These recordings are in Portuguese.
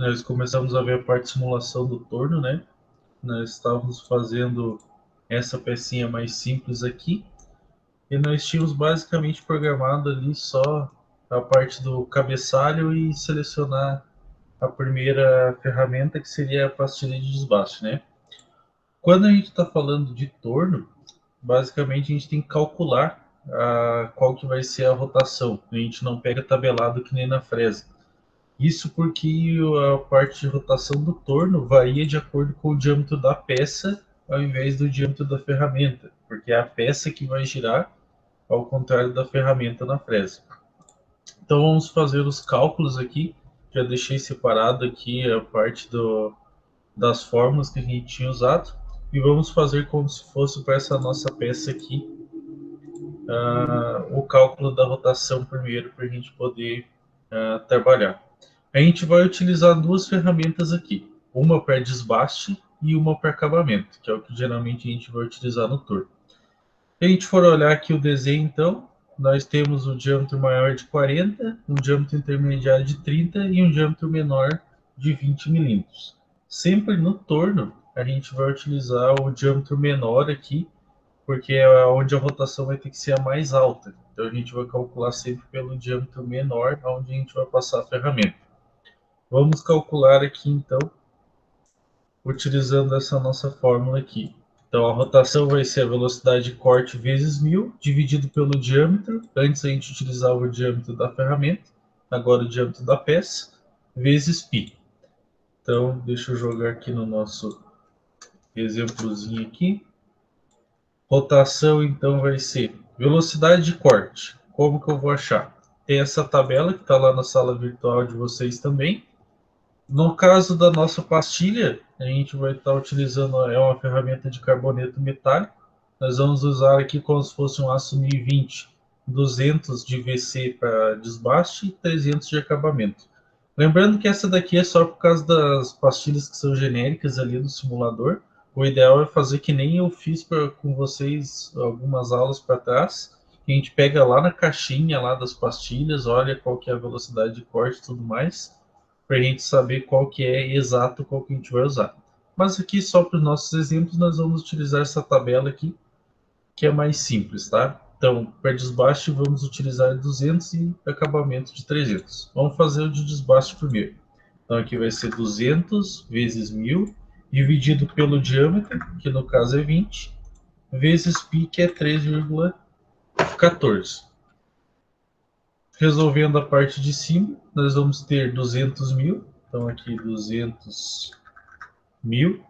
nós começamos a ver a parte de simulação do torno, né? Nós estávamos fazendo essa pecinha mais simples aqui, e nós tínhamos basicamente programado ali só a parte do cabeçalho e selecionar a primeira ferramenta, que seria a pastilha de desbaste, né? Quando a gente está falando de torno, basicamente a gente tem que calcular qual que vai ser a rotação. A gente não pega tabelado que nem na fresa. Isso porque a parte de rotação do torno varia de acordo com o diâmetro da peça ao invés do diâmetro da ferramenta, porque é a peça que vai girar ao contrário da ferramenta na fresa. Então vamos fazer os cálculos aqui. Já deixei separado aqui a parte das fórmulas que a gente tinha usado e vamos fazer como se fosse para essa nossa peça aqui o cálculo da rotação primeiro para a gente poder trabalhar. A gente vai utilizar duas ferramentas aqui, uma para desbaste e uma para acabamento, que é o que geralmente a gente vai utilizar no torno. Se a gente for olhar aqui o desenho, então, nós temos o diâmetro maior de 40, um diâmetro intermediário de 30 e um diâmetro menor de 20 milímetros. Sempre no torno, a gente vai utilizar o diâmetro menor aqui, porque é onde a rotação vai ter que ser a mais alta. Então a gente vai calcular sempre pelo diâmetro menor, onde a gente vai passar a ferramenta. Vamos calcular aqui então, utilizando essa nossa fórmula aqui. Então a rotação vai ser a velocidade de corte vezes 1000, dividido pelo diâmetro. Antes a gente utilizava o diâmetro da ferramenta, agora o diâmetro da peça, vezes π. Então deixa eu jogar aqui no nosso exemplozinho aqui. Rotação, então, vai ser velocidade de corte. Como que eu vou achar? Tem essa tabela que está lá na sala virtual de vocês também. No caso da nossa pastilha, a gente vai estar utilizando uma ferramenta de carboneto metálico. Nós vamos usar aqui como se fosse um aço 1020, 200 de VC para desbaste e 300 de acabamento. Lembrando que essa daqui é só por causa das pastilhas que são genéricas ali do simulador. O ideal é fazer que nem eu fiz com vocês algumas aulas para trás. A gente pega lá na caixinha lá das pastilhas, olha qual que é a velocidade de corte e tudo mais, para a gente saber qual que é exato qual que a gente vai usar. Mas aqui, só para os nossos exemplos, nós vamos utilizar essa tabela aqui, que é mais simples, tá? Então, para desbaste, vamos utilizar 200 e acabamento de 300. Vamos fazer o de desbaste primeiro. Então, aqui vai ser 200 vezes 1000, dividido pelo diâmetro, que no caso é 20, vezes π, que é 3,14. Resolvendo a parte de cima, nós vamos ter 200 mil. Então, aqui 200 mil.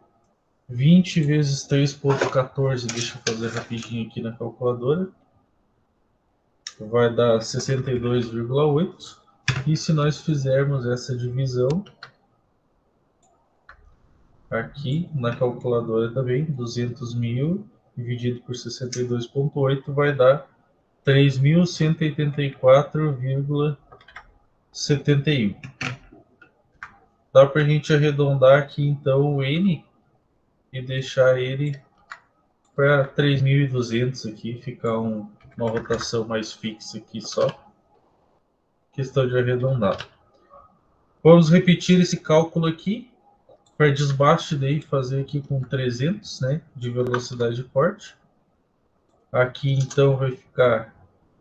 20 vezes 3,14, deixa eu fazer rapidinho aqui na calculadora. Vai dar 62,8. E se nós fizermos essa divisão aqui na calculadora também, 200 mil dividido por 62,8 vai dar 3.184,71. Dá para a gente arredondar aqui então o N e deixar ele para 3.200 aqui, ficar uma rotação mais fixa aqui só. Questão de arredondar. Vamos repetir esse cálculo aqui para desbaste, daí fazer aqui com 300, né, de velocidade de corte. Aqui então vai ficar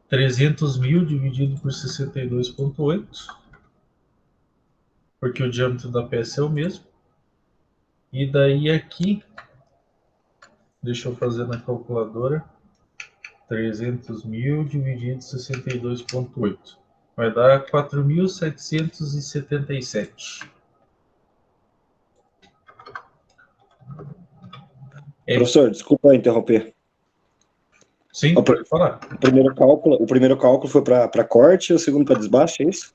300 mil dividido por 62,8, porque o diâmetro da peça é o mesmo. E daí aqui, deixa eu fazer na calculadora, 300 mil dividido por 62,8. Vai dar 4.777. Professor, desculpa interromper. Sim, pode falar. O primeiro cálculo foi para corte e o segundo para desbaste, é isso?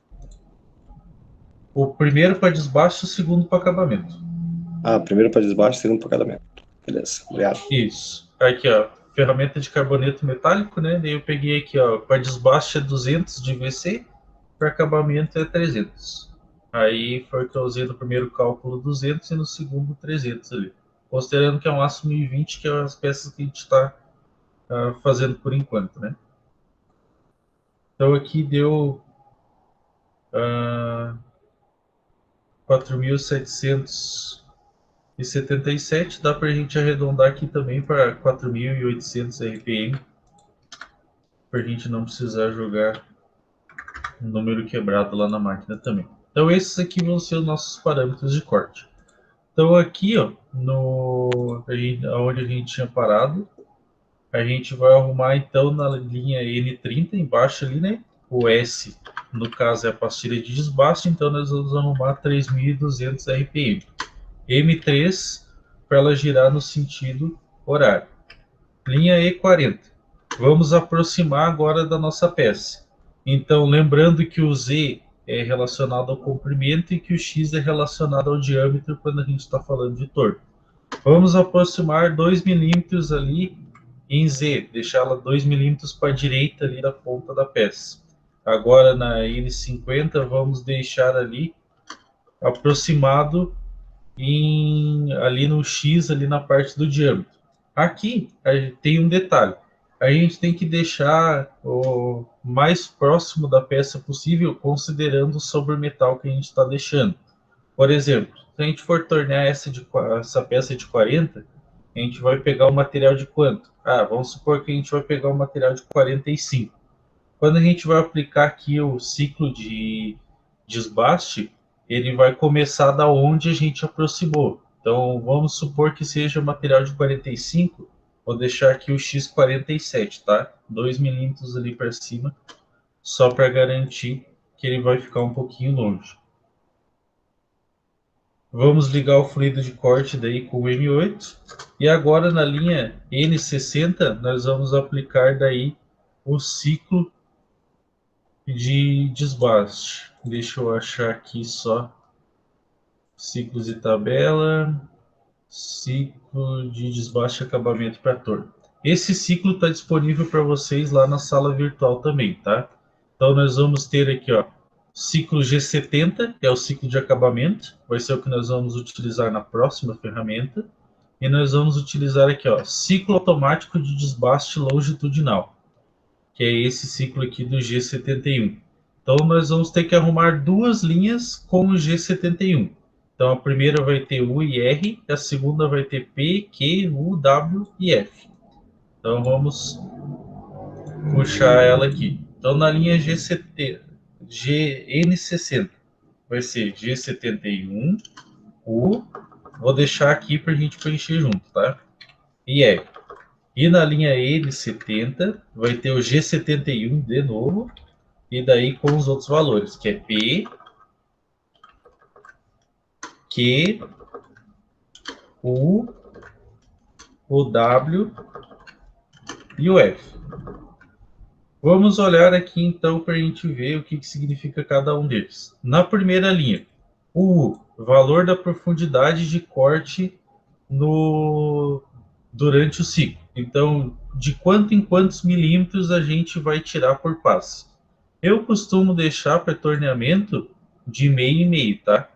O primeiro para desbaste e o segundo para acabamento. Primeiro para desbaste e o segundo para acabamento. Beleza, obrigado. Isso. Aqui, ó, ferramenta de carboneto metálico, né? Daí eu peguei aqui, ó, para desbaste é 200 de VC, para acabamento é 300. Aí foi que eu usei no primeiro cálculo 200 e no segundo 300 ali. Considerando que é um aço 1020, que é as peças que a gente está fazendo por enquanto, né? Então aqui deu 4.777. Dá para a gente arredondar aqui também para 4.800 RPM, para a gente não precisar jogar um número quebrado lá na máquina também. Então esses aqui vão ser os nossos parâmetros de corte. Então aqui, ó, onde a gente tinha parado, a gente vai arrumar então na linha N30 embaixo ali, né? O S, no caso, é a pastilha de desbaste, então nós vamos arrumar 3.200 RPM. M3 para ela girar no sentido horário. Linha E40. Vamos aproximar agora da nossa peça. Então, lembrando que o Z é relacionado ao comprimento e que o X é relacionado ao diâmetro quando a gente está falando de torno. Vamos aproximar 2 milímetros ali em Z, deixá-la 2 milímetros para a direita ali da ponta da peça. Agora na N50 vamos deixar ali aproximado ali no X, ali na parte do diâmetro. Aqui tem um detalhe. A gente tem que deixar o mais próximo da peça possível, considerando o sobremetal que a gente está deixando. Por exemplo, se a gente for tornear essa peça de 40, a gente vai pegar o material de quanto? Vamos supor que a gente vai pegar o material de 45. Quando a gente vai aplicar aqui o ciclo de desbaste, ele vai começar da onde a gente aproximou. Então, vamos supor que seja material de 45, vou deixar aqui o X47, tá? 2 milímetros ali para cima, só para garantir que ele vai ficar um pouquinho longe. Vamos ligar o fluido de corte daí com o M8. E agora na linha N60, nós vamos aplicar daí o ciclo de desbaste. Deixa eu achar aqui só ciclos de tabela, ciclo de desbaste e acabamento para torno. Esse ciclo está disponível para vocês lá na sala virtual também, tá? Então nós vamos ter aqui, ó, ciclo G70, que é o ciclo de acabamento, vai ser o que nós vamos utilizar na próxima ferramenta. E nós vamos utilizar aqui, ó, ciclo automático de desbaste longitudinal, que é esse ciclo aqui do G71. Então, nós vamos ter que arrumar duas linhas com o G71. Então, a primeira vai ter U e R, e a segunda vai ter P, Q, U, W e F. Então, vamos puxar ela aqui. Então, na linha GN60, vai ser G71, U, vou deixar aqui para a gente preencher junto, tá? E R. E na linha N70 vai ter o G71 de novo, e daí com os outros valores, que é P, Q, U, o W e o F. Vamos olhar aqui então para a gente ver o que significa cada um deles. Na primeira linha, o U, valor da profundidade de corte durante o ciclo. Então, de quanto em quantos milímetros a gente vai tirar por passe. Eu costumo deixar para torneamento de meio em meio, tá?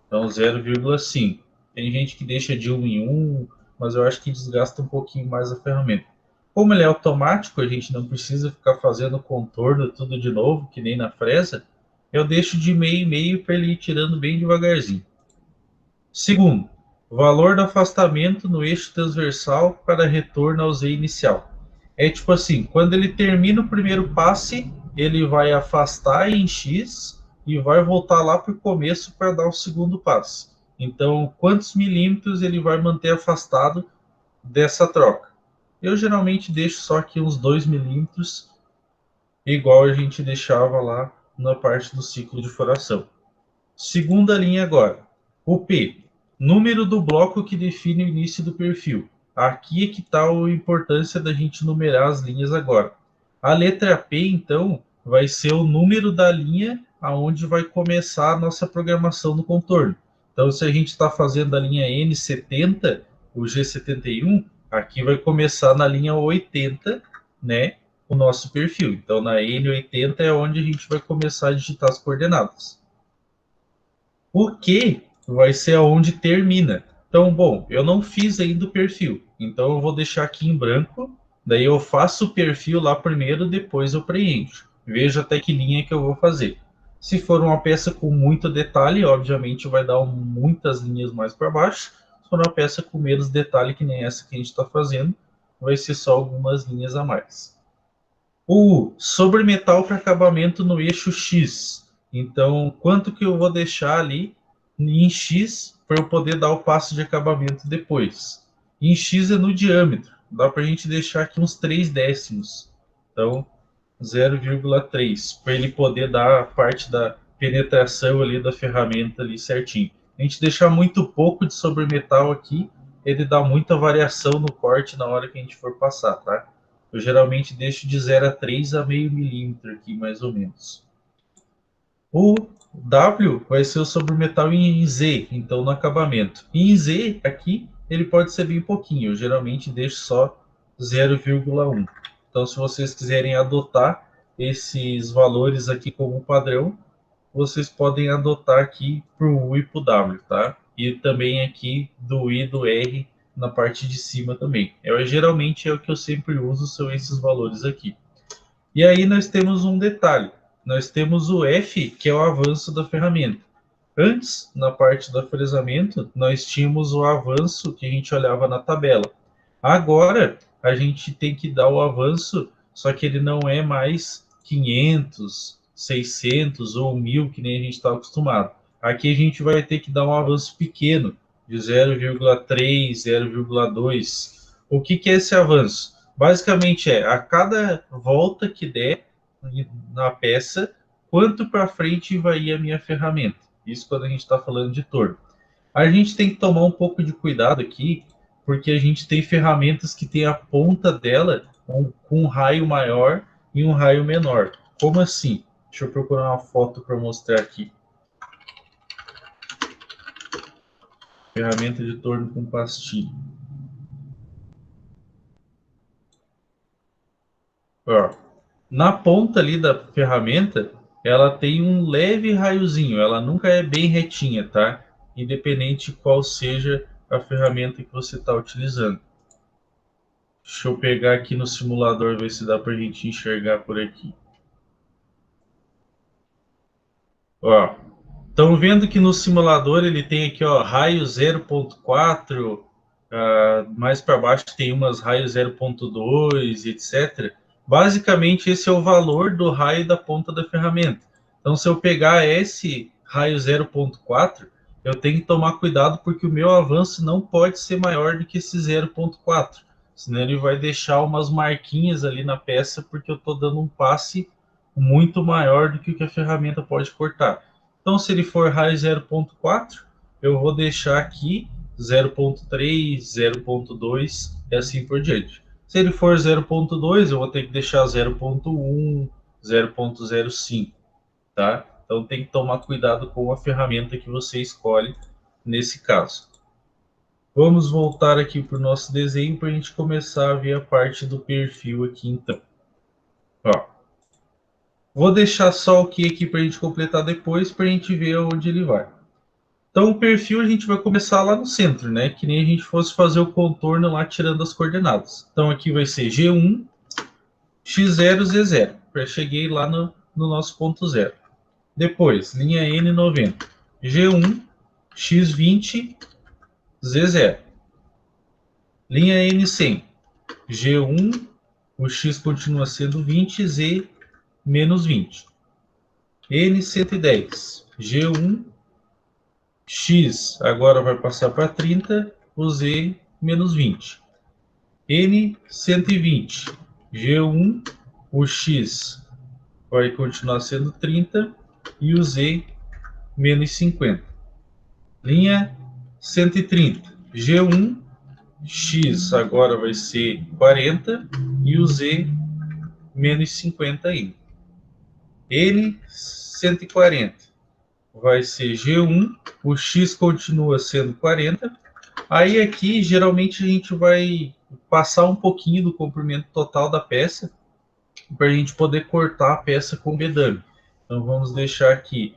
Então 0,5. Tem gente que deixa de 1 em 1, mas eu acho que desgasta um pouquinho mais a ferramenta. Como ele é automático, a gente não precisa ficar fazendo contorno tudo de novo, que nem na fresa, eu deixo de meio em meio para ele ir tirando bem devagarzinho. Segundo, valor do afastamento no eixo transversal para retorno ao Z inicial. É tipo assim, quando ele termina o primeiro passe, ele vai afastar em X e vai voltar lá para o começo para dar o segundo passe. Então, quantos milímetros ele vai manter afastado dessa troca? Eu geralmente deixo só aqui uns 2 milímetros, igual a gente deixava lá na parte do ciclo de furação. Segunda linha agora, o P, número do bloco que define o início do perfil. Aqui é que está a importância da gente numerar as linhas agora. A letra P, então, vai ser o número da linha aonde vai começar a nossa programação no contorno. Então, se a gente está fazendo a linha N70, o G71, aqui vai começar na linha 80, né, o nosso perfil. Então, na N80 é onde a gente vai começar a digitar as coordenadas. O Q vai ser aonde termina. Então, bom, eu não fiz ainda o perfil, então eu vou deixar aqui em branco, daí eu faço o perfil lá primeiro, depois eu preencho. Veja até que linha que eu vou fazer. Se for uma peça com muito detalhe, obviamente vai dar muitas linhas mais para baixo. Se for uma peça com menos detalhe, que nem essa que a gente está fazendo, vai ser só algumas linhas a mais. O sobremetal para acabamento no eixo X. Então, quanto que eu vou deixar ali em X para eu poder dar o passo de acabamento depois? Em X é no diâmetro. Dá para a gente deixar aqui uns 3 décimos. Então, 0,3 para ele poder dar a parte da penetração ali da ferramenta ali certinho. A gente deixar muito pouco de sobremetal aqui, ele dá muita variação no corte na hora que a gente for passar, tá? Eu geralmente deixo de 0 a 3 a meio milímetro aqui, mais ou menos. O W vai ser o sobremetal em Z, então no acabamento. E em Z, aqui, ele pode ser bem pouquinho. Eu geralmente deixo só 0,1. Então, se vocês quiserem adotar esses valores aqui como padrão, vocês podem adotar aqui para o U e para o W, tá? E também aqui do I e do R na parte de cima também. Geralmente é o que eu sempre uso, são esses valores aqui. E aí nós temos um detalhe. Nós temos o F, que é o avanço da ferramenta. Antes, na parte do afresamento, nós tínhamos o avanço que a gente olhava na tabela. Agora, a gente tem que dar o avanço, só que ele não é mais 500, 600 ou 1000, que nem a gente está acostumado. Aqui a gente vai ter que dar um avanço pequeno, de 0,3, 0,2. O que é esse avanço? Basicamente a cada volta que der na peça, quanto para frente vai ir a minha ferramenta. Isso quando a gente está falando de torno. A gente tem que tomar um pouco de cuidado aqui, porque a gente tem ferramentas que tem a ponta dela com um raio maior e um raio menor. Como assim? Deixa eu procurar uma foto para mostrar aqui. Ferramenta de torno com pastilha. Ó, na ponta ali da ferramenta, ela tem um leve raiozinho, ela nunca é bem retinha, tá? Independente de qual seja a ferramenta que você está utilizando. Deixa eu pegar aqui no simulador, ver se dá para a gente enxergar por aqui. Ó, estão vendo que no simulador ele tem aqui, ó, raio 0.4, mais para baixo tem umas raio 0.2, etc. Basicamente esse é o valor do raio da ponta da ferramenta. Então se eu pegar esse raio 0.4, eu tenho que tomar cuidado porque o meu avanço não pode ser maior do que esse 0.4. Senão ele vai deixar umas marquinhas ali na peça porque eu estou dando um passe muito maior do que o que a ferramenta pode cortar. Então, se ele for raio 0.4, eu vou deixar aqui 0.3, 0.2 e assim por diante. Se ele for 0.2, eu vou ter que deixar 0.1, 0.05, tá? Então tem que tomar cuidado com a ferramenta que você escolhe nesse caso. Vamos voltar aqui para o nosso desenho para a gente começar a ver a parte do perfil aqui então. Ó, vou deixar só o que aqui para a gente completar depois, para a gente ver onde ele vai. Então, o perfil a gente vai começar lá no centro, né? Que nem a gente fosse fazer o contorno lá tirando as coordenadas. Então, aqui vai ser G1, X0, Z0. Eu cheguei lá no nosso ponto zero. Depois, linha N90. G1, X20, Z0. Linha N100. G1, o X continua sendo 20, Z menos 20. N110. G1, X agora vai passar para 30, o Z menos 20. N120. G1, o X vai continuar sendo 30 e o Z menos 50. Linha 130. G1, X agora vai ser 40 e o Z menos 50 ainda. N140 vai ser G1, o X continua sendo 40. Aí aqui, geralmente, a gente vai passar um pouquinho do comprimento total da peça para a gente poder cortar a peça com bedame. Então, vamos deixar aqui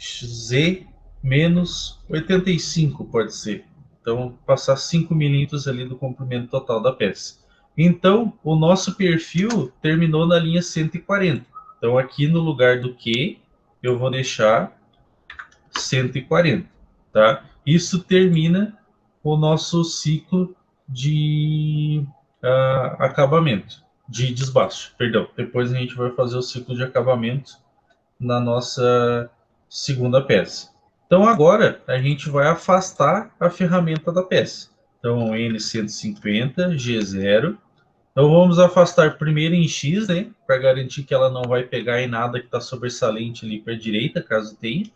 Z menos 85, pode ser. Então, passar 5 milímetros ali do comprimento total da peça. Então, o nosso perfil terminou na linha 140. Então, aqui no lugar do Q, eu vou deixar 140, tá? Isso termina o nosso ciclo de acabamento, de desbaste, perdão. Depois a gente vai fazer o ciclo de acabamento na nossa segunda peça. Então agora a gente vai afastar a ferramenta da peça. Então N150, G0. Então vamos afastar primeiro em X, né? Para garantir que ela não vai pegar em nada que está sobressalente ali para a direita, caso tenha.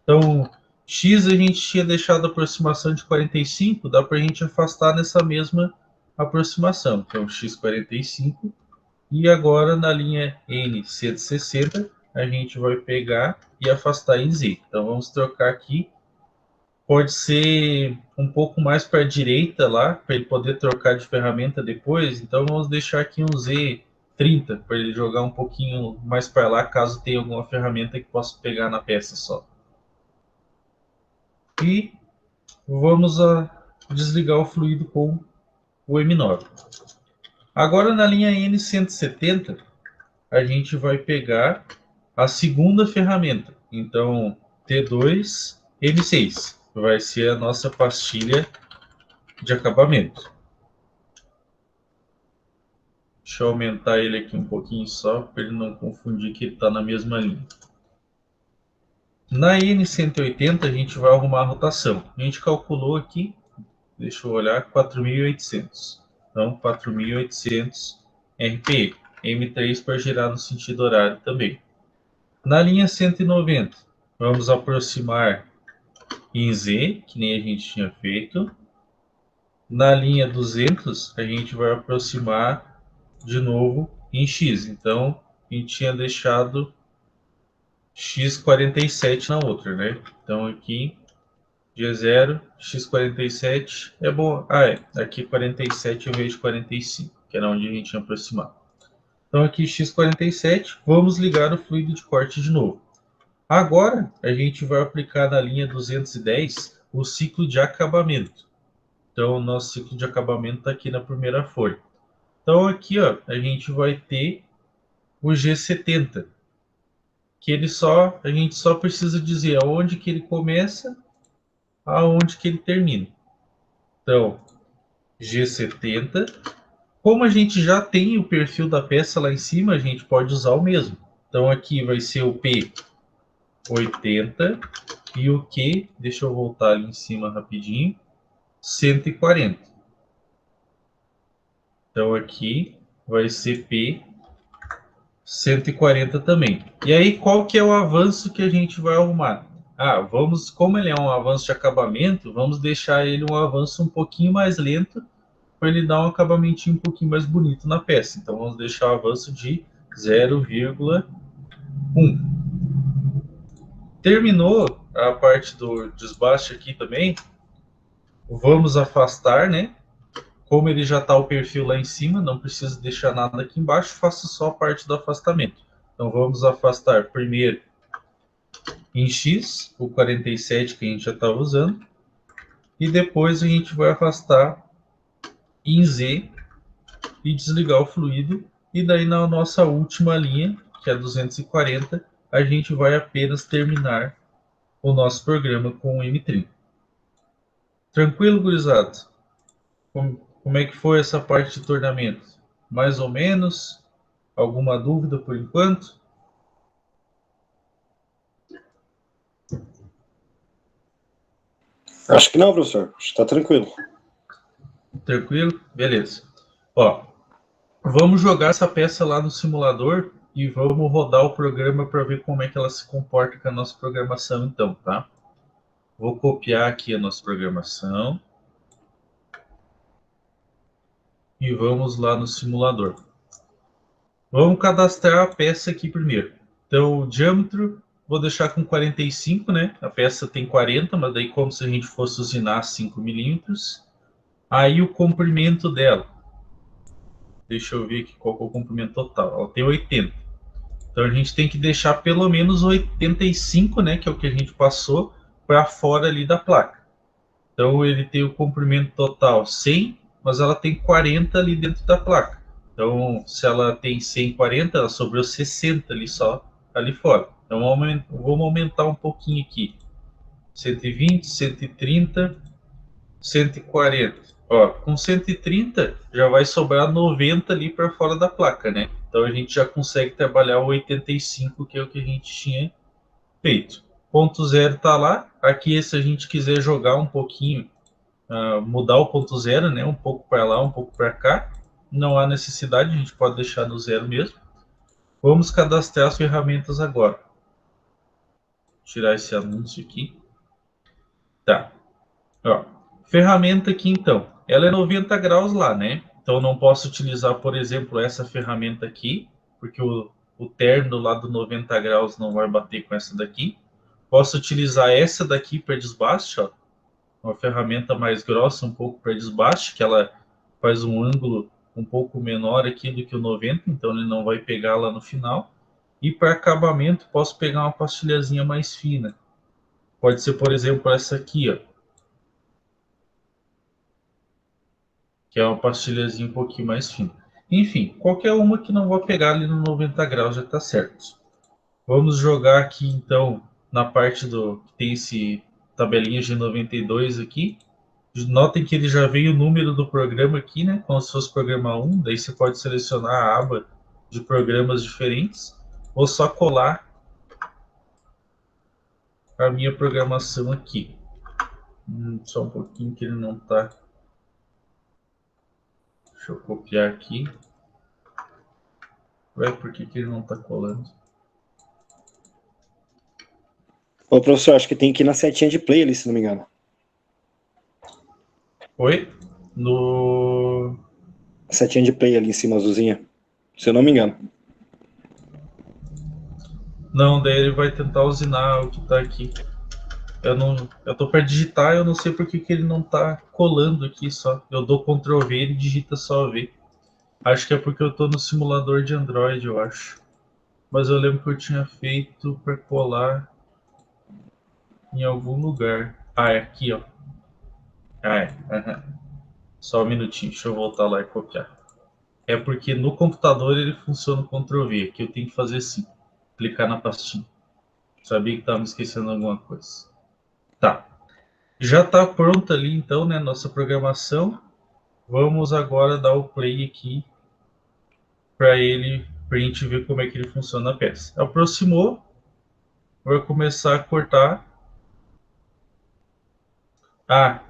Então X a gente tinha deixado a aproximação de 45, dá para a gente afastar nessa mesma aproximação. Então X45. E agora na linha N160 a gente vai pegar e afastar em Z. Então vamos trocar aqui. Pode ser um pouco mais para a direita lá, para ele poder trocar de ferramenta depois. Então vamos deixar aqui um Z30, para ele jogar um pouquinho mais para lá, caso tenha alguma ferramenta que possa pegar na peça só. E vamos desligar o fluido com o M9. Agora na linha N170, a gente vai pegar a segunda ferramenta. Então, T2, M6. Vai ser a nossa pastilha de acabamento. Deixa eu aumentar ele aqui um pouquinho só, para ele não confundir que ele está na mesma linha. Na N180, a gente vai arrumar a rotação. A gente calculou aqui, deixa eu olhar, 4.800. Então, 4.800 RPM. M3 para girar no sentido horário também. Na linha 190, vamos aproximar em Z, que nem a gente tinha feito. Na linha 200, a gente vai aproximar de novo em X. Então, a gente tinha deixado X47 na outra, né? Então, aqui, G0, X47 é bom. Aqui 47 em vez de 45, que era onde a gente tinha aproximado. Então, aqui X47, vamos ligar o fluido de corte de novo. Agora, a gente vai aplicar na linha 210 o ciclo de acabamento. Então, o nosso ciclo de acabamento está aqui na primeira folha. Então, aqui ó, a gente vai ter o G70, que a gente só precisa dizer aonde que ele começa, aonde que ele termina. Então, G70. Como a gente já tem o perfil da peça lá em cima, a gente pode usar o mesmo. Então, aqui vai ser o P80 e o Q, deixa eu voltar ali em cima rapidinho, 140. Então, aqui vai ser P 140 também. E aí, qual que é o avanço que a gente vai arrumar? Como ele é um avanço de acabamento, vamos deixar ele um avanço um pouquinho mais lento, para ele dar um acabamentinho um pouquinho mais bonito na peça. Então, vamos deixar o avanço de 0,1. Terminou a parte do desbaste aqui também. Vamos afastar, né? Como ele já está o perfil lá em cima, não precisa deixar nada aqui embaixo, faça só a parte do afastamento. Então, vamos afastar primeiro em X, o 47 que a gente já estava usando, e depois a gente vai afastar em Z e desligar o fluido, e daí na nossa última linha, que é 240, a gente vai apenas terminar o nosso programa com o M30. Tranquilo, gurizada? Como é que foi essa parte de tornamento? Mais ou menos? Alguma dúvida por enquanto? Acho que não, professor. Acho que está tranquilo. Tranquilo? Beleza. Ó, vamos jogar essa peça lá no simulador e vamos rodar o programa para ver como é que ela se comporta com a nossa programação então, tá? Vou copiar aqui a nossa programação. E vamos lá no simulador. Vamos cadastrar a peça aqui primeiro. Então, o diâmetro, vou deixar com 45, né? A peça tem 40, mas daí como se a gente fosse usinar 5 milímetros. Aí o comprimento dela. Deixa eu ver aqui qual é o comprimento total. Ela tem 80. Então, a gente tem que deixar pelo menos 85, né? Que é o que a gente passou, para fora ali da placa. Então, ele tem o comprimento total 100, mas ela tem 40 ali dentro da placa. Então, se ela tem 140, ela sobrou 60 ali só ali fora. Então vamos aumentar um pouquinho aqui. 120, 130, 140. Ó, com 130 já vai sobrar 90 ali para fora da placa, né? Então a gente já consegue trabalhar o 85, que é o que a gente tinha feito. Ponto zero está lá. Aqui, se a gente quiser jogar um pouquinho, mudar o ponto zero, né? Um pouco para lá, um pouco para cá. Não há necessidade, a gente pode deixar no zero mesmo. Vamos cadastrar as ferramentas agora. Tirar esse anúncio aqui. Tá. Ó, ferramenta aqui então. Ela é 90 graus lá, né? Então não posso utilizar, por exemplo, essa ferramenta aqui, porque o terno lá do 90 graus não vai bater com essa daqui. Posso utilizar essa daqui para desbaste, ó. Uma ferramenta mais grossa, um pouco para desbaste, que ela faz um ângulo um pouco menor aqui do que o 90, então ele não vai pegar lá no final. E para acabamento, posso pegar uma pastilhazinha mais fina. Pode ser, por exemplo, essa aqui, ó. Que é uma pastilhazinha um pouquinho mais fina. Enfim, qualquer uma que não vá pegar ali no 90 graus já está certo. Vamos jogar aqui, então, na parte do... que tem esse tabelinha G92 aqui. Notem que ele já veio o número do programa aqui, né? Como se fosse programa 1. Daí você pode selecionar a aba de programas diferentes. Ou só colar a minha programação aqui. Só um pouquinho que ele não está. Deixa eu copiar aqui. Ué, por que ele não está colando? Ô, professor, acho que tem que ir na setinha de play ali, se não me engano. Oi? No... A setinha de play ali em cima, azulzinha. Se eu não me engano. Não, daí ele vai tentar usinar o que está aqui. Eu tô para digitar, eu não sei por que ele não tá colando aqui só. Eu dou Ctrl V e ele digita só V. Acho que é porque eu tô no simulador de Android, eu acho. Mas eu lembro que eu tinha feito para colar em algum lugar. Ah, é aqui, ó. Ah, é. Uhum. Só um minutinho, deixa eu voltar lá e copiar. É porque no computador ele funciona Ctrl V. Aqui eu tenho que fazer assim. Clicar na pastinha. Sabia que estava me esquecendo alguma coisa. Tá. Já está pronta ali então, né, nossa programação. Vamos agora dar o play aqui para a gente ver como é que ele funciona a peça. Aproximou, vai começar a cortar. Ah,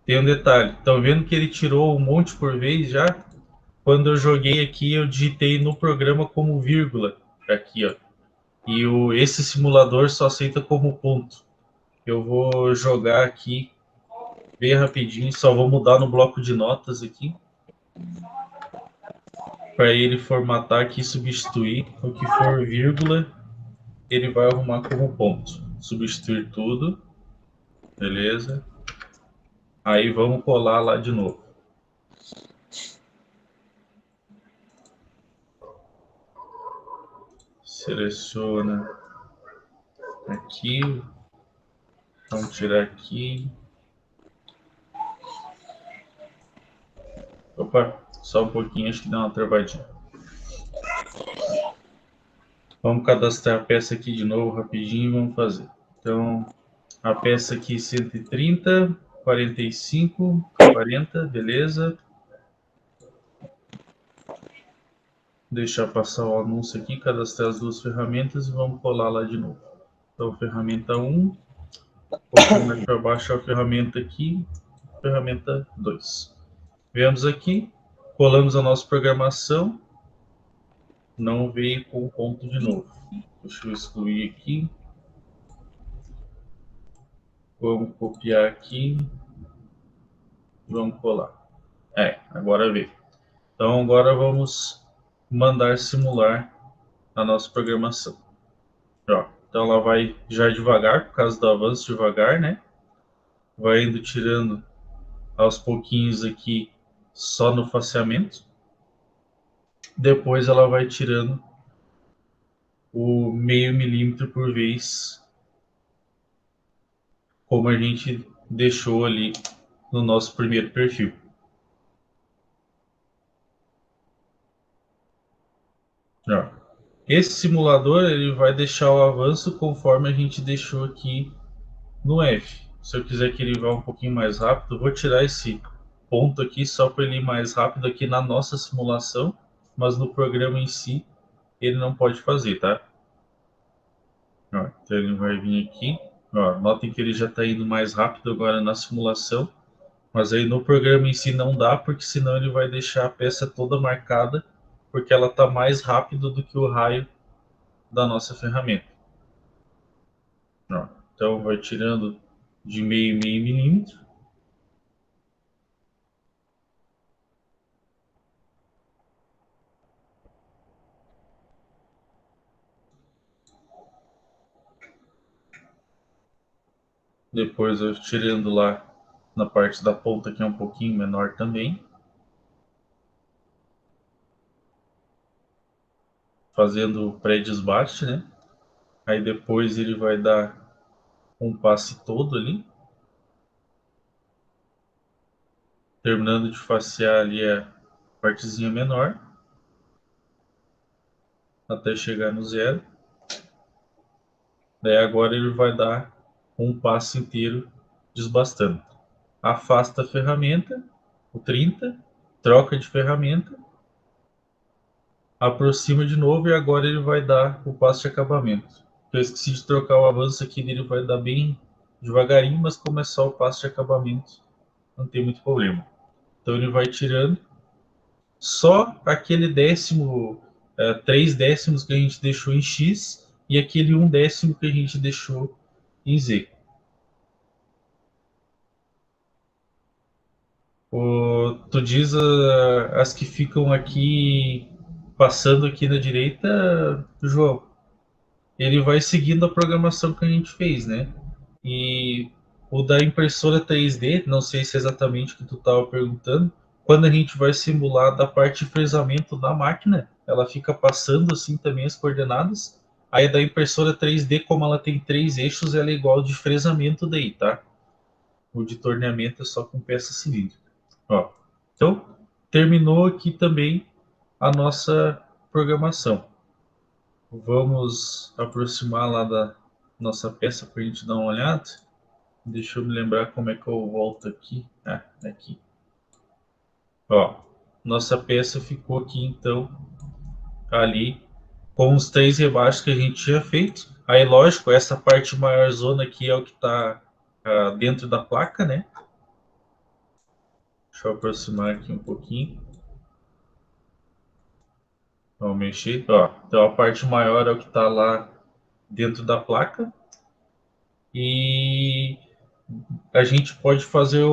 tem um detalhe. Estão vendo que ele tirou um monte por vez já? Quando eu joguei aqui, eu digitei no programa como vírgula. Aqui, ó. E esse simulador só aceita como ponto. Eu vou jogar aqui bem rapidinho, só vou mudar no bloco de notas aqui. Para ele formatar aqui e substituir o que for vírgula, ele vai arrumar como ponto. Substituir tudo. Beleza. Aí vamos colar lá de novo. Seleciona aqui. Vamos tirar aqui. Opa, só um pouquinho, acho que dá uma travadinha. Vamos cadastrar a peça aqui de novo rapidinho e vamos fazer. Então, a peça aqui 130, 45, 40, beleza. Deixar passar o anúncio aqui, cadastrar as duas ferramentas e vamos colar lá de novo. Então, ferramenta 1, um pouquinho mais para baixo a ferramenta aqui, ferramenta 2. Viemos aqui, colamos a nossa programação, não veio com ponto de novo. Deixa eu excluir aqui. Vamos copiar aqui. Vamos colar. Agora veio. Então agora vamos mandar simular a nossa programação. Ó, então ela vai já devagar, por causa do avanço devagar, né? Vai indo tirando aos pouquinhos aqui só no faceamento. Depois ela vai tirando o meio milímetro por vez, como a gente deixou ali no nosso primeiro perfil. Ó. Esse simulador ele vai deixar o avanço conforme a gente deixou aqui no F. Se eu quiser que ele vá um pouquinho mais rápido, eu vou tirar esse ponto aqui só para ele ir mais rápido aqui na nossa simulação, mas no programa em si ele não pode fazer, tá? Ó, então ele vai vir aqui. Ó, notem que ele já está indo mais rápido agora na simulação, mas aí no programa em si não dá, porque senão ele vai deixar a peça toda marcada, porque ela está mais rápido do que o raio da nossa ferramenta. Ó, então vai tirando de meio milímetro. Depois eu tirando lá na parte da ponta que é um pouquinho menor também. Fazendo o pré-desbaste, né? Aí depois ele vai dar um passe todo ali. Terminando de facear ali a partezinha menor. Até chegar no zero. Daí agora ele vai dar um passe inteiro desbastando. Afasta a ferramenta, o 30, troca de ferramenta, aproxima de novo e agora ele vai dar o passo de acabamento. Eu esqueci de trocar o avanço aqui dele, vai dar bem devagarinho, mas como é só o passo de acabamento, não tem muito problema. Então ele vai tirando só aquele décimo, 3 décimos que a gente deixou em X e aquele 1 décimo que a gente deixou em Z. Tu diz as que ficam aqui, passando aqui na direita, João, ele vai seguindo a programação que a gente fez, né? E o da impressora 3D, não sei se é exatamente o que tu estava perguntando, quando a gente vai simular da parte de fresamento da máquina, ela fica passando assim também as coordenadas. Aí da impressora 3D, como ela tem 3 eixos, ela é igual de fresamento daí, tá? O de torneamento é só com peça cilíndrica. Ó, então, terminou aqui também a nossa programação. Vamos aproximar lá da nossa peça para a gente dar uma olhada. Deixa eu me lembrar como é que eu volto aqui. Ah, aqui. Ó, nossa peça ficou aqui então ali com os 3 rebaixos que a gente tinha feito. Aí, lógico, essa parte maior zona aqui é o que está dentro da placa, né? Deixa eu aproximar aqui um pouquinho. Vamos mexer. Ó, então a parte maior é o que está lá dentro da placa. E a gente pode fazer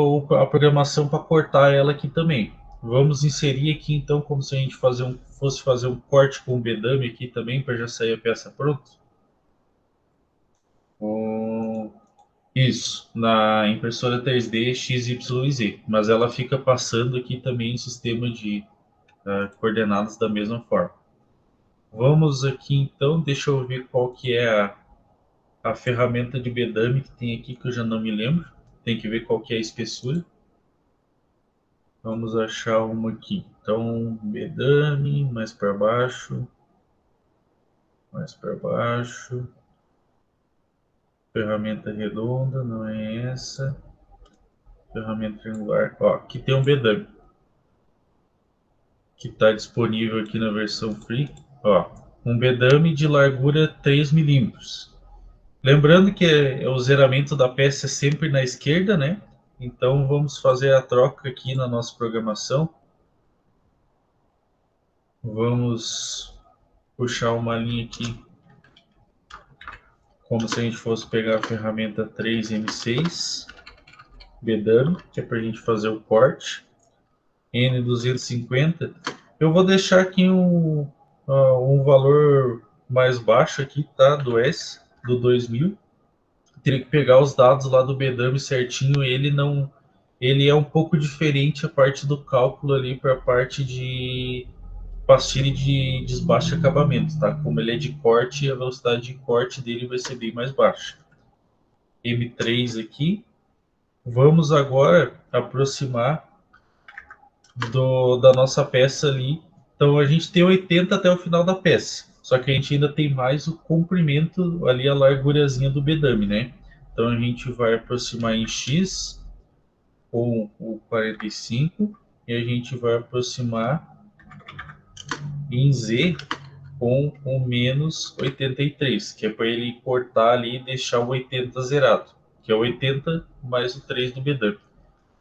a programação para cortar ela aqui também. Vamos inserir aqui então como se a gente fosse fazer um corte com o bedame aqui também para já sair a peça pronta. Isso, na impressora 3D XYZ, mas ela fica passando aqui também em sistema de coordenadas da mesma forma. Vamos aqui então, deixa eu ver qual que é a ferramenta de bedame que tem aqui, que eu já não me lembro. Tem que ver qual que é a espessura. Vamos achar uma aqui. Então, bedame, mais para baixo. Mais para baixo. Ferramenta redonda, não é essa. Ferramenta triangular. Ó, aqui tem um bedame. Que está disponível aqui na versão free. Ó, um bedame de largura 3 milímetros. Lembrando que o zeramento da peça é sempre na esquerda, né? Então vamos fazer a troca aqui na nossa programação. Vamos puxar uma linha aqui, como se a gente fosse pegar a ferramenta 3M6, bedame, que é para a gente fazer o corte. N250. Eu vou deixar aqui um valor mais baixo aqui, tá? Do S, do 2000. Teria que pegar os dados lá do bedame certinho. Ele é um pouco diferente a parte do cálculo ali para a parte de pastilha de desbaste de acabamento, tá? Como ele é de corte, a velocidade de corte dele vai ser bem mais baixa. M3 aqui. Vamos agora aproximar da nossa peça ali. Então a gente tem 80 até o final da peça. só que a gente ainda tem mais o comprimento ali, a largurazinha do bedame, né? Então a gente vai aproximar em X com o 45 e a gente vai aproximar em Z com o menos 83, que é para ele cortar ali e deixar o 80 zerado, que é o 80 mais o 3 do bedame.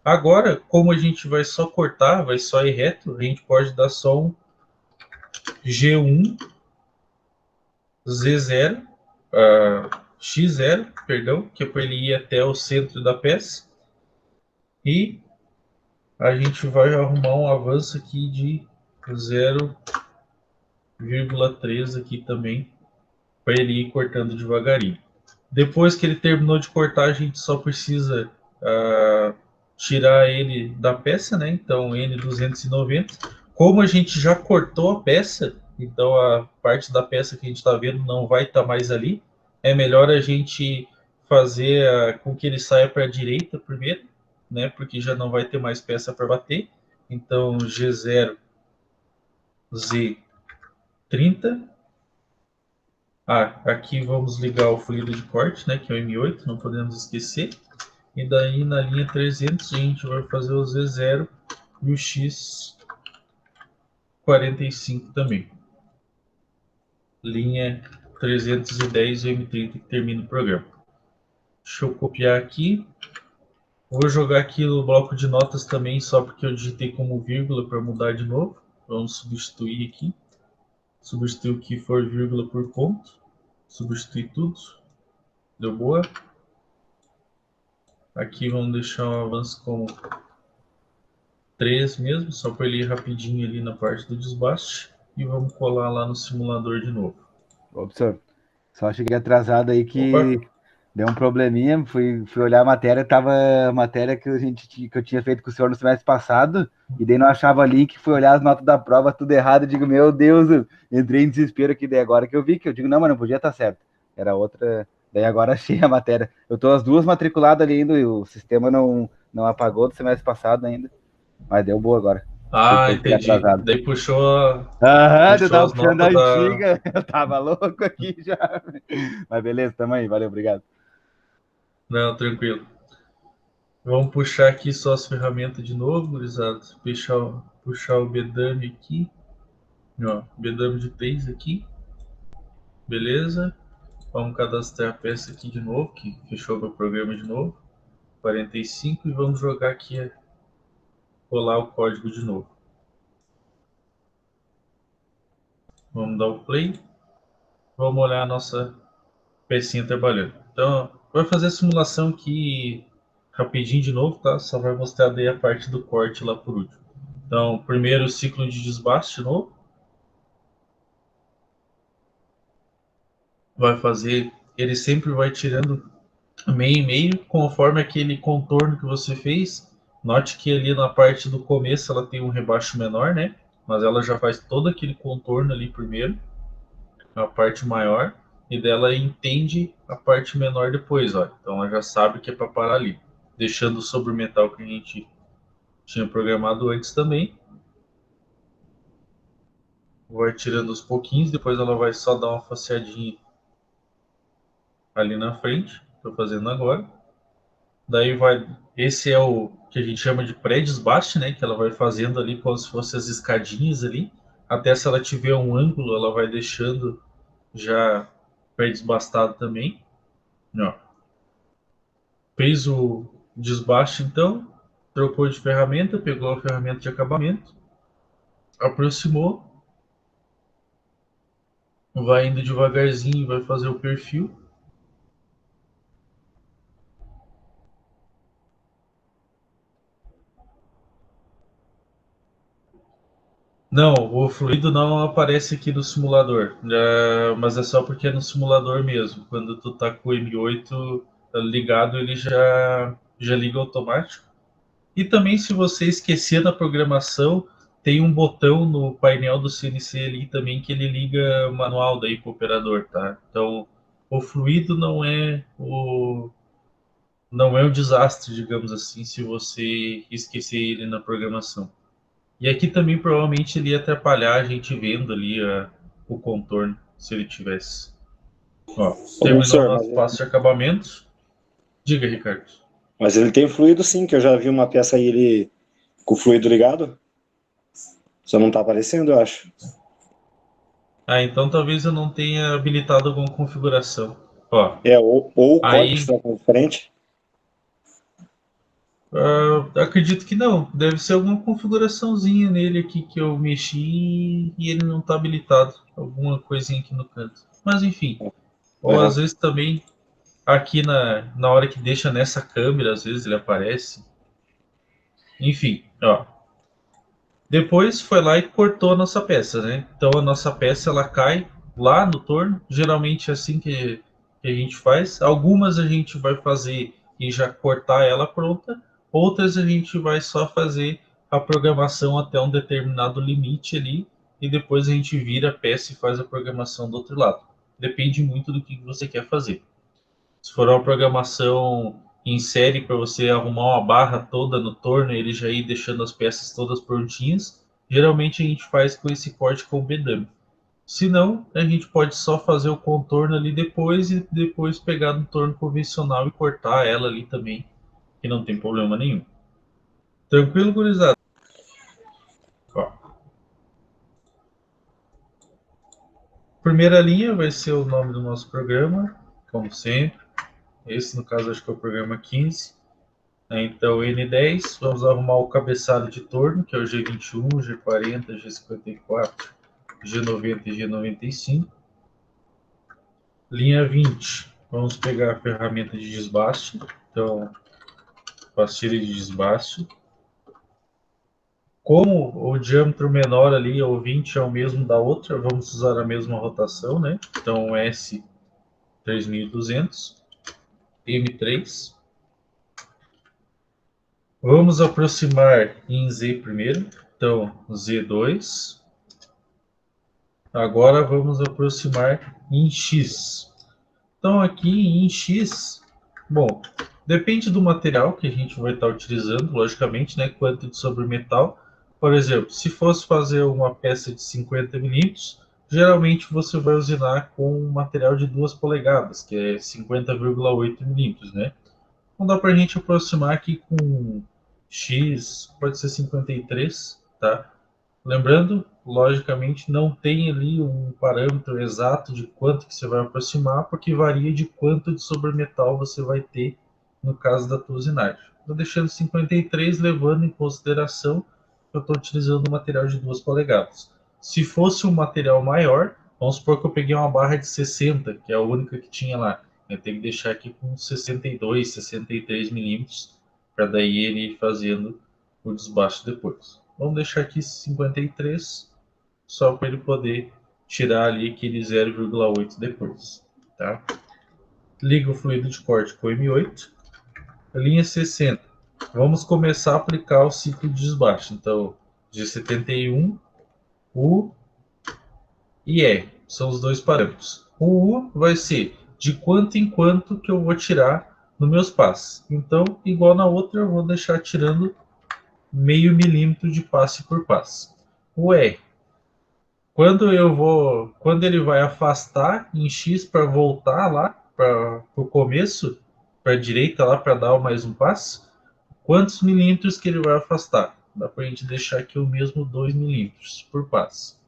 Agora, como a gente vai só cortar, vai só ir reto, a gente pode dar só um G1, Z0, X0, perdão, que é para ele ir até o centro da peça. E a gente vai arrumar um avanço aqui de 0,3 aqui também, para ele ir cortando devagarinho. Depois que ele terminou de cortar, a gente só precisa tirar ele da peça, né? Então, N290. Como a gente já cortou a peça, então a parte da peça que a gente está vendo não vai estar mais ali. É melhor a gente fazer com que ele saia para a direita primeiro, né? Porque já não vai ter mais peça para bater. Então, G0, Z30. Aqui vamos ligar o fluido de corte, né? Que é o M8, não podemos esquecer. E daí na linha 300 a gente vai fazer o Z0 e o X45 também. Linha 310 e M30 que termina o programa. Deixa eu copiar aqui. Vou jogar aqui no bloco de notas também, só porque eu digitei como vírgula para mudar de novo. Vamos substituir aqui. Substituir o que for vírgula por ponto. Substituir tudo. Deu boa. Aqui vamos deixar o avanço como 3 mesmo, só para ele ir rapidinho ali na parte do desbaste. E vamos colar lá no simulador de novo. Ô, professor, só cheguei atrasado aí Opa. que deu um probleminha. Fui olhar a matéria, tava a matéria que eu tinha feito com o senhor no semestre passado, e daí não achava link, fui olhar as notas da prova, tudo errado. Eu digo, meu Deus, eu entrei em desespero aqui. Daí agora que eu vi, que eu digo, não, mas não podia estar certo. Era outra. Daí agora achei a matéria. Eu tô as duas matriculadas ali ainda, e o sistema não apagou do semestre passado ainda. Mas deu boa agora. Entendi. Atrasado. Daí puxou Eu puxou tava as puxando a notas da. antiga, eu tava louco aqui já. Mas beleza, tamo aí, valeu, obrigado. Não, tranquilo. Vamos puxar aqui só as ferramentas de novo, gurizada. Puxar o bedame aqui. Ó, bedame de 3 aqui. Beleza. Vamos cadastrar a peça aqui de novo, que fechou meu programa de novo. 45 e vamos jogar aqui, colar o código de novo. Vamos dar o play. Vamos olhar a nossa pecinha trabalhando. Então, vai fazer a simulação aqui rapidinho de novo, tá? Só vai mostrar daí a parte do corte lá por último. Então, primeiro o ciclo de desbaste de novo. Vai fazer, ele sempre vai tirando meio e meio, conforme aquele contorno que você fez. Note que ali na parte do começo ela tem um rebaixo menor, né? Mas ela já faz todo aquele contorno ali primeiro, a parte maior, e dela entende a parte menor depois, ó. Então ela já sabe que é para parar ali, deixando sobre o metal que a gente tinha programado antes também. Vai tirando aos pouquinhos, depois ela vai só dar uma faceadinha ali na frente. Estou fazendo agora. Daí vai. Esse é o que a gente chama de pré-desbaste, né? Que ela vai fazendo ali como se fossem as escadinhas ali. Até se ela tiver um ângulo, ela vai deixando já pré-desbastado também. Ó. Fez o desbaste então, trocou de ferramenta, pegou a ferramenta de acabamento, aproximou, vai indo devagarzinho, vai fazer o perfil. Não, o fluido não aparece aqui no simulador, mas é só porque é no simulador mesmo. Quando tu tá com o M8 ligado, ele já liga automático. E também, se você esquecer na programação, tem um botão no painel do CNC ali também que ele liga manual daí para o operador, tá? Então, o fluido não é um desastre, digamos assim, se você esquecer ele na programação. E aqui também provavelmente ele ia atrapalhar a gente vendo ali o contorno. se ele tivesse. Ó, Ô, terminou o professor, nosso passo de acabamento. Diga, Ricardo. mas ele tem fluido sim, que eu já vi uma peça aí ele com o fluido ligado. Só não tá aparecendo, eu acho. Ah, então talvez eu não tenha habilitado alguma configuração. Ó, Ou o corte aí está diferente. acredito que não. Deve ser alguma configuraçãozinha nele aqui que eu mexi e ele não está habilitado. Alguma coisinha aqui no canto. Mas enfim. Ou às Aham. vezes também aqui na hora que deixa nessa câmera, às vezes ele aparece. Enfim, ó. Depois foi lá e cortou a nossa peça, né? Então a nossa peça ela cai lá no torno. Geralmente é assim que a gente faz. Algumas a gente vai fazer e já cortar ela pronta. Outras a gente vai só fazer a programação até um determinado limite ali. E depois a gente vira a peça e faz a programação do outro lado. Depende muito do que você quer fazer. Se for uma programação em série para você arrumar uma barra toda no torno e ele já ir deixando as peças todas prontinhas, geralmente a gente faz com esse corte com o bedame. Se não, a gente pode só fazer o contorno ali depois e depois pegar no torno convencional e cortar ela ali também, que não tem problema nenhum. Tranquilo, gurizada? Ó, primeira linha vai ser o nome do nosso programa, como sempre. Esse, no caso, acho que é o programa 15. Então, N10, vamos arrumar o cabeçalho de torno, que é o G21, G40, G54, G90 e G95. Linha 20, vamos pegar a ferramenta de desbaste, então, pastilha de desbaste. Como o diâmetro menor ali, o 20, é o mesmo da outra, vamos usar a mesma rotação, né? Então, S 3200, M3. Vamos aproximar em Z primeiro, então Z2. Agora vamos aproximar em X. Então aqui em X, bom, depende do material que a gente vai estar utilizando, logicamente, né? Quanto de sobremetal. Por exemplo, se fosse fazer uma peça de 50 milímetros, geralmente você vai usinar com um material de 2 polegadas, que é 50,8 milímetros, né? Então dá para a gente aproximar aqui com X, pode ser 53, tá? Lembrando, logicamente, não tem ali um parâmetro exato de quanto que você vai aproximar, porque varia de quanto de sobremetal você vai ter no caso da tua usinagem. Estou deixando 53, levando em consideração que eu estou utilizando um material de 2 polegadas. Se fosse um material maior, vamos supor que eu peguei uma barra de 60, que é a única que tinha lá. Eu tenho que deixar aqui com 62, 63 milímetros, para daí ele ir fazendo o desbaste depois. Vamos deixar aqui 53, só para ele poder tirar ali aquele 0,8 depois, tá? Liga o fluido de corte com M8. Linha 60. Vamos começar a aplicar o ciclo de desbaste. Então, G71, U e E são os dois parâmetros. O U vai ser de quanto em quanto que eu vou tirar nos meus passes. Então, igual na outra, eu vou deixar tirando meio milímetro de passe por passe. O E, quando ele vai afastar em X para voltar lá para o começo, para a direita lá para dar mais um passo, quantos milímetros que ele vai afastar? Dá para a gente deixar aqui o mesmo 2 milímetros por passo.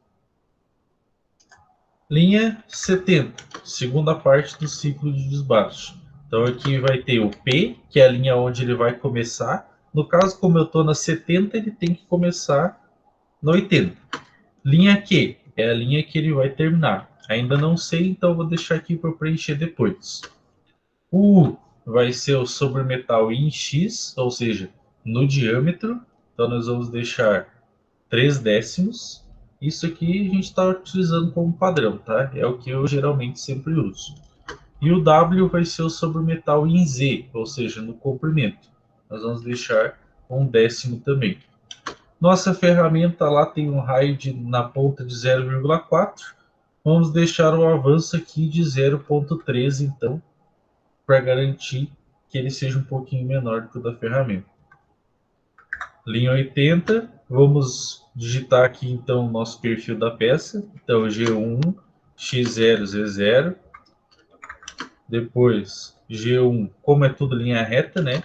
Linha 70, segunda parte do ciclo de desbaste. Então aqui vai ter o P, que é a linha onde ele vai começar. No caso, como eu estou na 70, ele tem que começar no 80. Linha Q é a linha que ele vai terminar. Ainda não sei, então vou deixar aqui para preencher depois. O U vai ser o sobremetal em X, ou seja, no diâmetro. Então nós vamos deixar 3 décimos. Isso aqui a gente está utilizando como padrão, tá? É o que eu geralmente sempre uso. E o W vai ser o sobremetal em Z, ou seja, no comprimento. Nós vamos deixar 1 décimo também. Nossa ferramenta lá tem um raio na ponta de 0,4. Vamos deixar o avanço aqui de 0,13, então, para garantir que ele seja um pouquinho menor do que o da ferramenta. Linha 80, vamos digitar aqui então o nosso perfil da peça. Então, G1, X0, Z0. Depois, G1, como é tudo linha reta, né?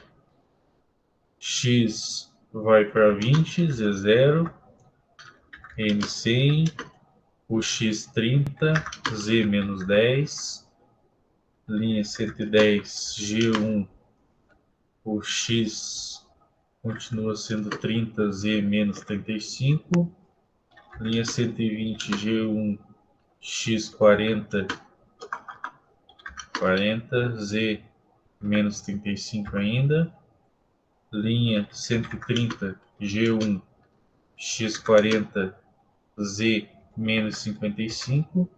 X vai para 20, Z0, M100, o X30, Z menos 10, linha 110, G1, o X continua sendo 30, Z menos 35, linha 120, G1, X40, 40, Z menos 35 ainda, linha 130, G1, X40, Z menos 55,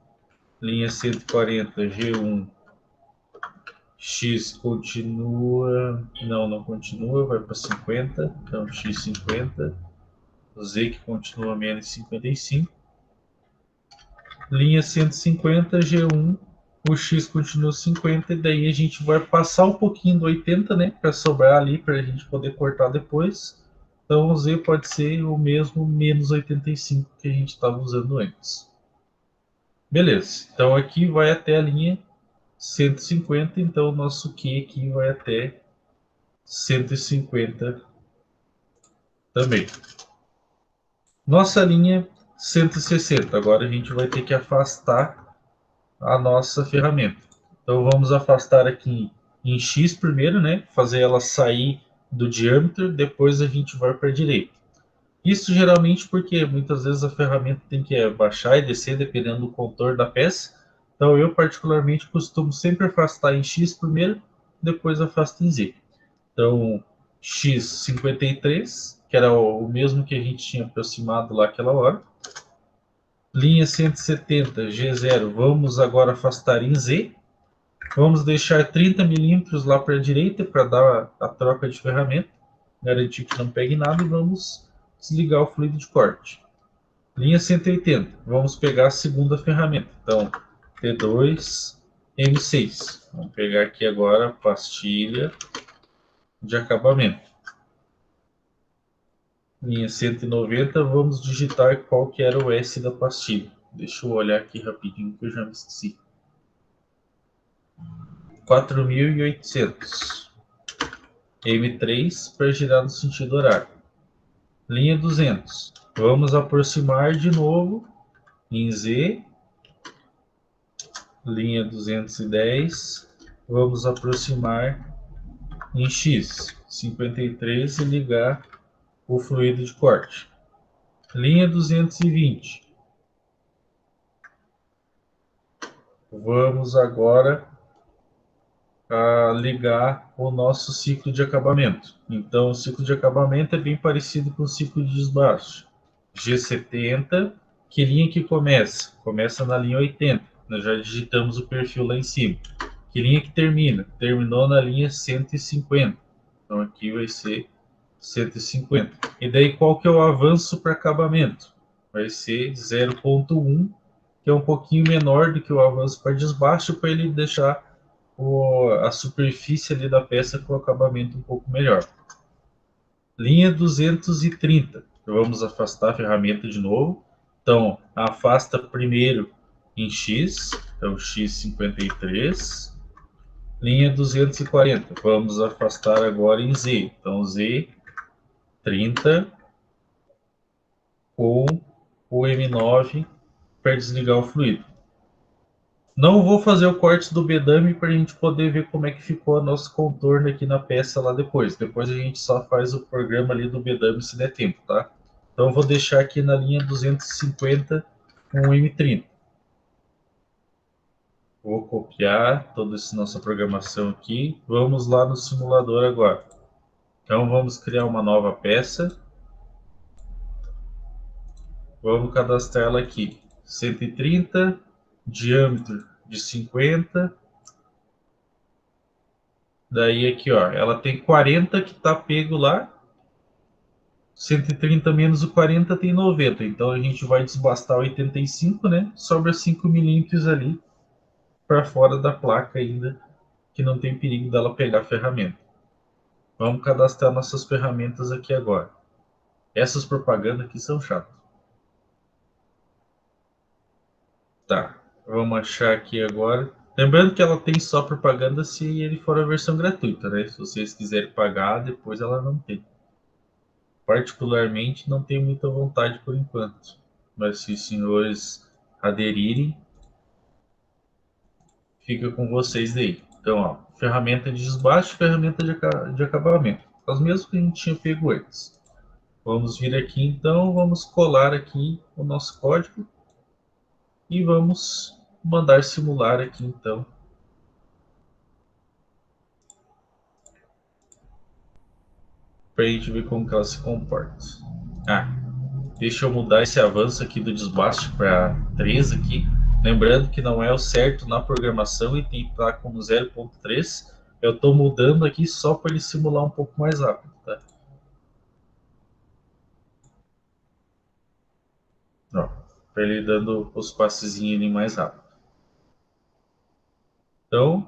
linha 140, G1, X continua, não continua, vai para 50, então X50, Z que continua menos 55, linha 150, G1, o X continua 50, e daí a gente vai passar um pouquinho do 80, né, para sobrar ali, para a gente poder cortar depois. Então o Z pode ser o mesmo menos 85 que a gente estava usando antes. Beleza, então aqui vai até a linha 150, então o nosso Q aqui vai até 150 também. Nossa linha 160, agora a gente vai ter que afastar a nossa ferramenta. Então vamos afastar aqui em X primeiro, né? Fazer ela sair do diâmetro, depois a gente vai para a direita. Isso geralmente porque muitas vezes a ferramenta tem que baixar e descer dependendo do contorno da peça. Então eu particularmente costumo sempre afastar em X primeiro, depois afasto em Z. Então X53, que era o mesmo que a gente tinha aproximado lá aquela hora. Linha 170, G0, vamos agora afastar em Z. Vamos deixar 30 milímetros lá para a direita para dar a troca de ferramenta, garantir que não pegue nada, e vamos desligar o fluido de corte. Linha 180, vamos pegar a segunda ferramenta. Então, T2, M6. Vamos pegar aqui agora a pastilha de acabamento. Linha 190, vamos digitar qual que era o S da pastilha. Deixa eu olhar aqui rapidinho que eu já me esqueci. 4.800. M3 para girar no sentido horário. Linha 200. Vamos aproximar de novo em Z. Linha 210. Vamos aproximar em X. 53 e ligar o fluido de corte. Linha 220. Vamos agora ligar o nosso ciclo de acabamento. Então, o ciclo de acabamento é bem parecido com o ciclo de desbaste. G70, que linha que começa? Começa na linha 80. Nós já digitamos o perfil lá em cima. Que linha que termina? Terminou na linha 150. Então, aqui vai ser 150. E daí, qual que é o avanço para acabamento? Vai ser 0.1, que é um pouquinho menor do que o avanço para desbaste, para ele deixar a superfície ali da peça com o acabamento um pouco melhor. Linha 230. Vamos afastar a ferramenta de novo. Então, afasta primeiro em X. Então, X53. Linha 240. Vamos afastar agora em Z. Então, Z30 com o M9 para desligar o fluido. Não vou fazer o corte do bedame para a gente poder ver como é que ficou o nosso contorno aqui na peça lá depois. Depois a gente só faz o programa ali do bedame se der tempo, tá? Então eu vou deixar aqui na linha 250 com o M30. Vou copiar toda essa nossa programação aqui. Vamos lá no simulador agora. Então vamos criar uma nova peça. Vamos cadastrar ela aqui. 130, diâmetro de 50. Daí aqui, ó, ela tem 40 que tá pego lá. 130 menos o 40 tem 90. Então a gente vai desbastar 85, né? Sobra 5 milímetros ali para fora da placa ainda, que não tem perigo dela pegar a ferramenta. Vamos cadastrar nossas ferramentas aqui agora. Essas propagandas aqui são chatas. Tá. Vamos achar aqui agora. Lembrando que ela tem só propaganda se ele for a versão gratuita, né? Se vocês quiserem pagar, depois ela não tem. Particularmente, não tenho muita vontade por enquanto. Mas se os senhores aderirem, fica com vocês daí. Então, ó, ferramenta de desbaste, ferramenta de acabamento. As mesmas que a gente tinha pego antes. Vamos vir aqui então, vamos colar aqui o nosso código e vamos mandar simular aqui então. Para a gente ver como que ela se comporta. Deixa eu mudar esse avanço aqui do desbaste para 3 aqui. Lembrando que não é o certo na programação e tem que estar como 0.3. Eu estou mudando aqui só para ele simular um pouco mais rápido, tá? Para ele dando os passezinhos ali mais rápido. Então,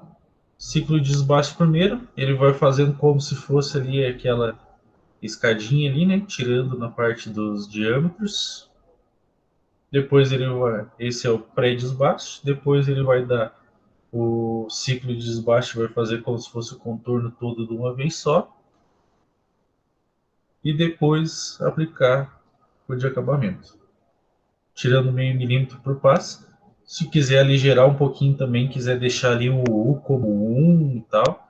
ciclo de desbaste primeiro, ele vai fazendo como se fosse ali aquela escadinha ali, né? Tirando na parte dos diâmetros. Depois ele vai, esse é o pré-desbaste. Depois ele vai dar o ciclo de desbaste, vai fazer como se fosse o contorno todo de uma vez só. E depois aplicar o de acabamento. Tirando meio milímetro por passo. Se quiser aligerar um pouquinho também, quiser deixar ali o U como 1 e tal.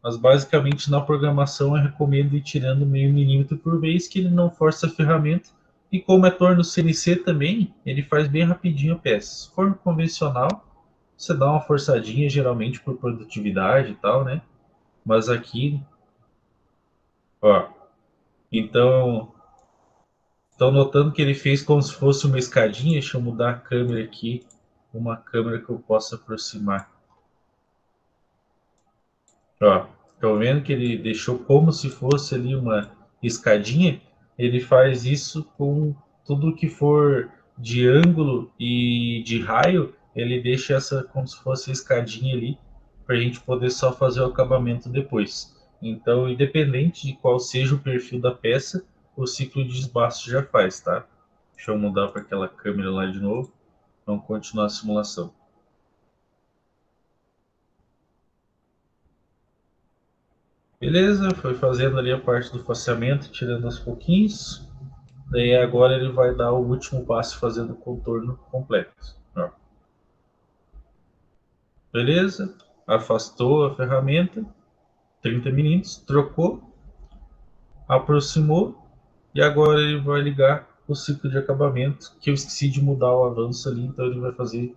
Mas basicamente na programação eu recomendo ir tirando meio milímetro por vez, que ele não força a ferramenta. E como é torno CNC também, ele faz bem rapidinho a peça. Se for convencional, você dá uma forçadinha, geralmente por produtividade e tal, né? Mas aqui, ó, então, estão notando que ele fez como se fosse uma escadinha. Deixa eu mudar a câmera aqui, uma câmera que eu possa aproximar. Ó, estão vendo que ele deixou como se fosse ali uma escadinha? Ele faz isso com tudo que for de ângulo e de raio, ele deixa essa como se fosse escadinha ali, para a gente poder só fazer o acabamento depois. Então, independente de qual seja o perfil da peça, o ciclo de desbaste já faz, tá? Deixa eu mudar para aquela câmera lá de novo. Vamos continuar a simulação. Beleza, foi fazendo ali a parte do faceamento, tirando aos pouquinhos. Daí agora ele vai dar o último passo fazendo o contorno completo. Ó. Beleza, afastou a ferramenta, 30 milímetros, trocou, aproximou e agora ele vai ligar o ciclo de acabamento, que eu esqueci de mudar o avanço ali, então ele vai fazer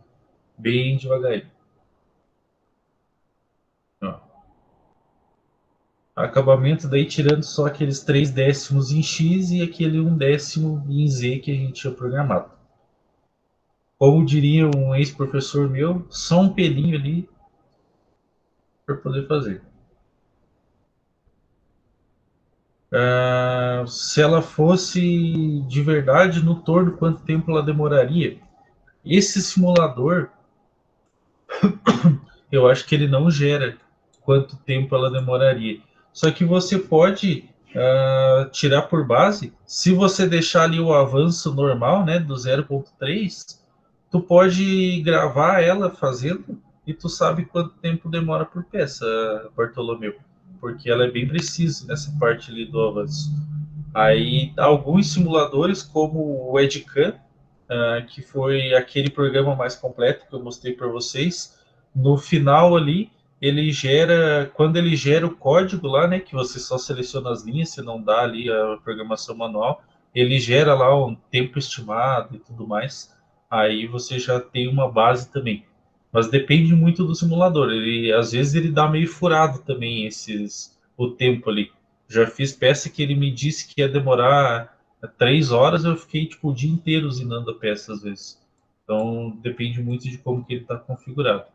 bem devagarinho. Ó. Acabamento daí tirando só aqueles 3 décimos em X e aquele 1 décimo em Z que a gente tinha programado. Como diria um ex-professor meu, só um pelinho ali para poder fazer. Se ela fosse de verdade no torno, quanto tempo ela demoraria? Esse simulador, eu acho que ele não gera quanto tempo ela demoraria. Só que você pode tirar por base, se você deixar ali o avanço normal, né, do 0.3, tu pode gravar ela fazendo e tu sabe quanto tempo demora por peça, Bartolomeu, porque ela é bem precisa nessa parte ali do avanço. Aí alguns simuladores, como o Edcam, que foi aquele programa mais completo que eu mostrei para vocês, no final ali ele gera, quando ele gera o código lá, né, que você só seleciona as linhas, você não dá ali a programação manual, ele gera lá um tempo estimado e tudo mais. Aí você já tem uma base também. Mas depende muito do simulador. Ele às vezes ele dá meio furado também o tempo ali. Já fiz peça que ele me disse que ia demorar 3 horas, eu fiquei tipo o dia inteiro usinando a peça às vezes. Então depende muito de como que ele está configurado.